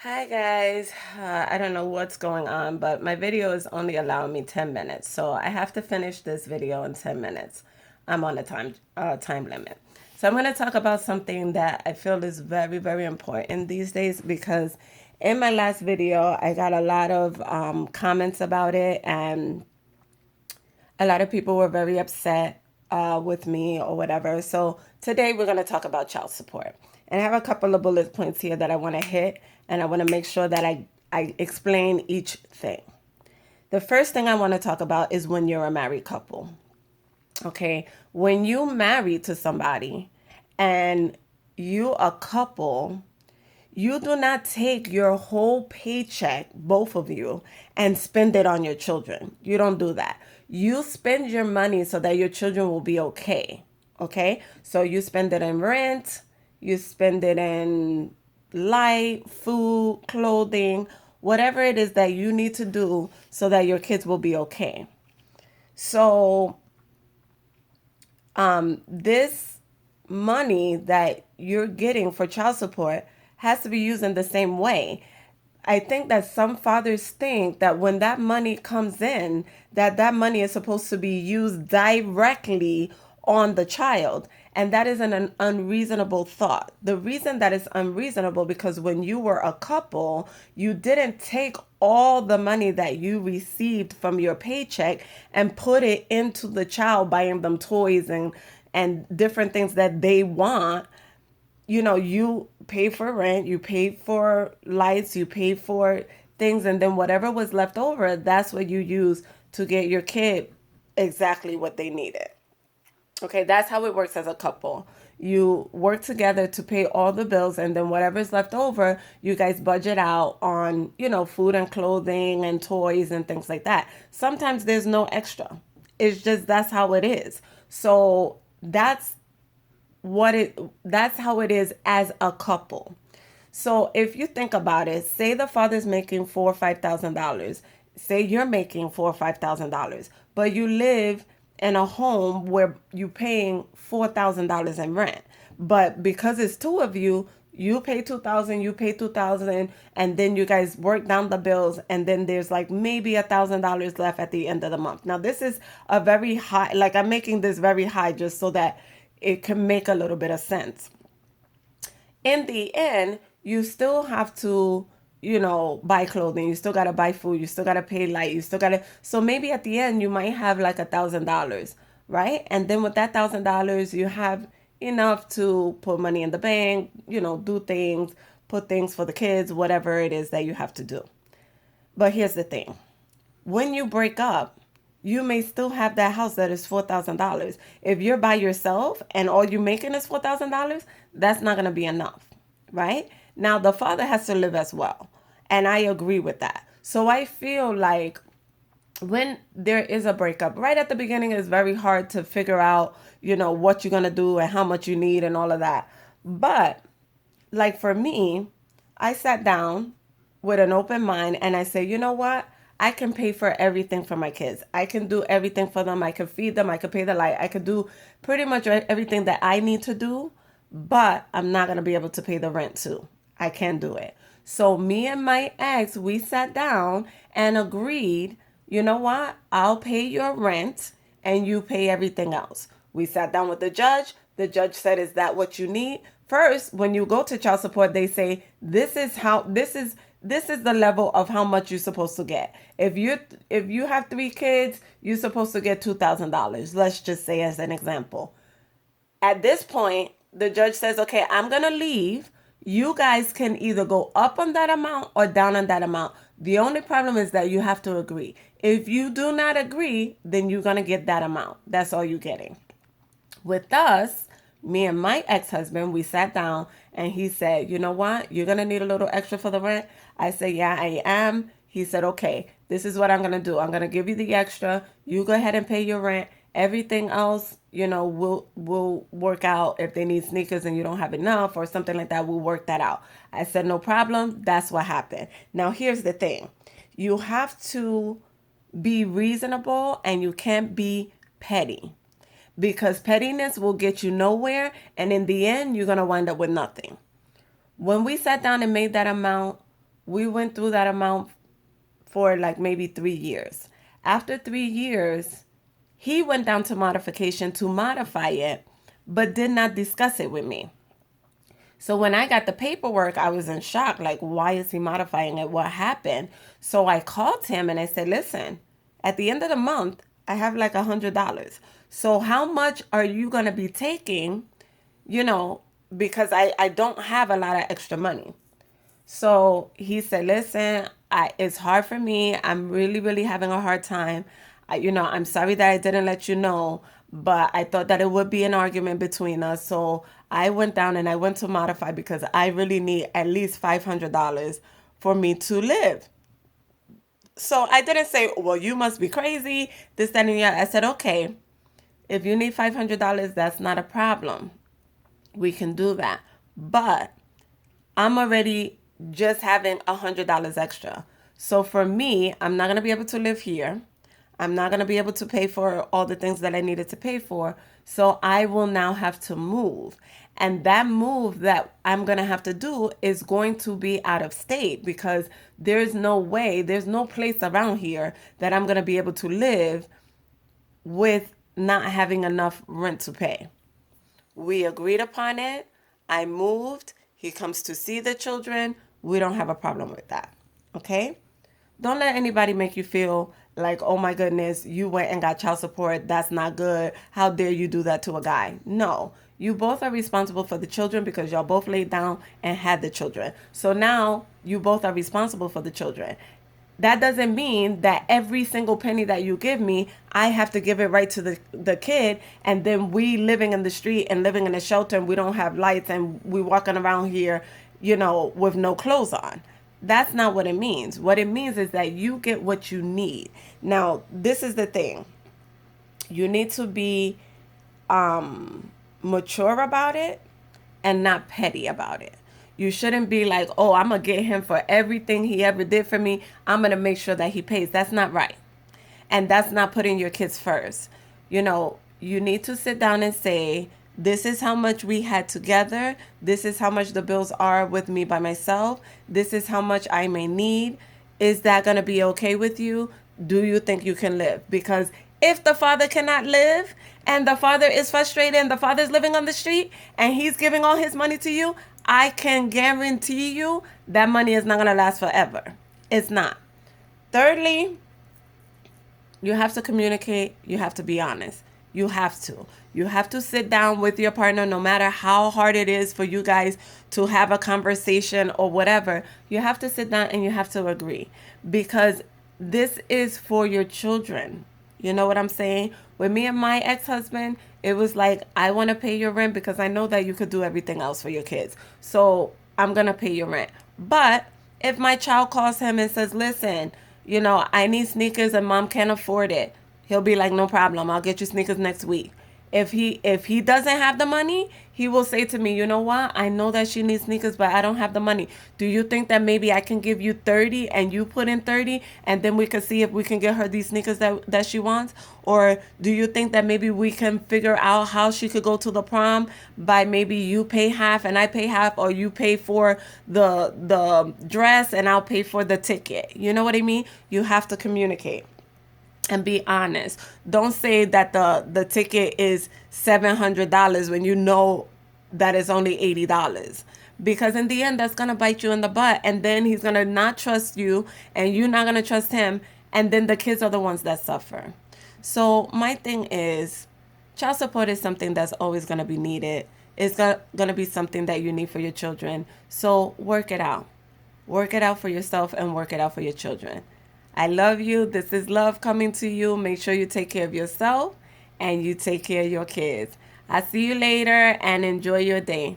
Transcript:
Hi guys, I don't know what's going on, but my video is only allowing me 10 minutes, so I have to finish this video in 10 minutes. I'm on a time limit. So I'm going to talk about something that I feel is very, very important these days because in my last video, I got a lot of comments about it, and a lot of people were very upset with me or whatever. So today we're going to talk about child support. And I have a couple of bullet points here that I want to hit, and I want to make sure that I explain each thing. The first thing I want to talk about is when you're a married couple. Okay. When you marry to somebody and you a couple, you do not take your whole paycheck, both of you, and spend it on your children. You don't do that. You spend your money so that your children will be okay. Okay? So you spend it in rent, you spend it in light, food, clothing, whatever it is that you need to do so that your kids will be okay. So this money that you're getting for child support has to be used in the same way. I think that some fathers think that when that money comes in, that money is supposed to be used directly on the child. And that is an unreasonable thought. The reason that is unreasonable because when you were a couple, you didn't take all the money that you received from your paycheck and put it into the child, buying them toys and different things that they want. You pay for rent, you pay for lights, you pay for things, and then whatever was left over, that's what you use to get your kid exactly what they needed. Okay, that's how it works as a couple. You work together to pay all the bills, and then whatever's left over, you guys budget out on, food and clothing and toys and things like that. Sometimes there's no extra. It's just that's how it is. So that's how it is as a couple. So if you think about it, say the father's making $4 or $5,000. Say you're making $4 or $5,000, but you live in a home where you're paying $4,000 in rent. But because it's two of you, you pay 2,000, you pay 2,000, and then you guys work down the bills, and then there's like maybe $1,000 left at the end of the month. Now this is a very high, like I'm making this very high just so that it can make a little bit of sense. In the end, you still have to, buy clothing. You still got to buy food. You still got to pay light. You still got to. So maybe at the end, you might have like $1,000, right? And then with that $1,000, you have enough to put money in the bank, do things, put things for the kids, whatever it is that you have to do. But here's the thing, when you break up, you may still have that house that is $4,000. If you're by yourself and all you're making is $4,000, that's not going to be enough, right? Now, the father has to live as well. And I agree with that. So I feel like when there is a breakup, right at the beginning, it's very hard to figure out, what you're going to do and how much you need and all of that. But like for me, I sat down with an open mind and I say, you know what? I can pay for everything for my kids. I can do everything for them. I can feed them. I can pay the light. I could do pretty much everything that I need to do, but I'm not going to be able to pay the rent too. I can't do it. So me and my ex, we sat down and agreed, you know what? I'll pay your rent and you pay everything else. We sat down with the judge. The judge said, is that what you need? First, when you go to child support, they say this is the level of how much you're supposed to get. If you have 3 kids, you're supposed to get $2,000. Let's just say as an example. At this point, the judge says, okay, I'm going to leave. You guys can either go up on that amount or down on that amount. The only problem is that you have to agree. If you do not agree, then you're going to get that amount. That's all you're getting. With us, me and my ex-husband, we sat down and he said, you know what? You're going to need a little extra for the rent. I said, yeah, I am. He said, okay, this is what I'm going to do. I'm going to give you the extra. You go ahead and pay your rent. Everything else, we'll work out. If they need sneakers and you don't have enough or something like that, we'll work that out. I said, no problem. That's what happened. Now, here's the thing. You have to be reasonable and you can't be petty, because pettiness will get you nowhere, and in the end, you're going to wind up with nothing. When we sat down and made that amount, We went through that amount for like maybe 3 years. After 3 years, he went down to modification to modify it, but did not discuss it with me. So when I got the paperwork, I was in shock. Like, why is he modifying it? What happened? So I called him and I said, listen, at the end of the month, I have like $100. So how much are you going to be taking, you know, because I don't have a lot of extra money. So he said, listen, it's hard for me. I'm really, really having a hard time. I'm sorry that I didn't let you know, but I thought that it would be an argument between us. So I went down and I went to modify because I really need at least $500 for me to live. So I didn't say, well, you must be crazy, this, that, and the other. I said, okay, if you need $500, that's not a problem. We can do that. But I'm already just having $100 extra. So for me, I'm not going to be able to live here. I'm not going to be able to pay for all the things that I needed to pay for. So I will now have to move. And that move that I'm going to have to do is going to be out of state because there's no way, there's no place around here that I'm going to be able to live with not having enough rent to pay. We agreed upon it. I moved. He comes to see the children. We don't have a problem with that. Okay? Don't let anybody make you feel like, oh my goodness, you went and got child support. That's not good. How dare you do that to a guy? No. You both are responsible for the children because y'all both laid down and had the children. So now you both are responsible for the children. That doesn't mean that every single penny that you give me, I have to give it right to the kid. And then we living in the street and living in a shelter and we don't have lights and we walking around here, with no clothes on. That's not what it means. What it means is that you get what you need. Now, this is the thing. You need to be mature about it and not petty about it. You shouldn't be like, oh, I'm going to get him for everything he ever did for me. I'm going to make sure that he pays. That's not right. And that's not putting your kids first. You need to sit down and say, this is how much we had together. This is how much the bills are with me by myself. This is how much I may need. Is that going to be okay with you? Do you think you can live? Because if the father cannot live and the father is frustrated and the father is living on the street and he's giving all his money to you, I can guarantee you that money is not going to last forever. It's not. Thirdly, you have to communicate. You have to be honest. You have to. You have to sit down with your partner, no matter how hard it is for you guys to have a conversation or whatever. You have to sit down and you have to agree because this is for your children. You know what I'm saying? With me and my ex-husband, it was like, I want to pay your rent because I know that you could do everything else for your kids. So I'm going to pay your rent. But if my child calls him and says, listen, I need sneakers and mom can't afford it, he'll be like, no problem. I'll get you sneakers next week. If he doesn't have the money, he will say to me, you know what? I know that she needs sneakers, but I don't have the money. Do you think that maybe I can give you 30 and you put in 30 and then we can see if we can get her these sneakers that she wants? Or do you think that maybe we can figure out how she could go to the prom by maybe you pay half and I pay half, or you pay for the dress and I'll pay for the ticket? You know what I mean? You have to communicate. And be honest. Don't say that the ticket is $700 when you know that it's only $80. Because in the end, that's going to bite you in the butt. And then he's going to not trust you and you're not going to trust him. And then the kids are the ones that suffer. So my thing is, child support is something that's always going to be needed. It's going to be something that you need for your children. So work it out. Work it out for yourself and work it out for your children. I love you. This is love coming to you. Make sure you take care of yourself and you take care of your kids. I'll see you later and enjoy your day.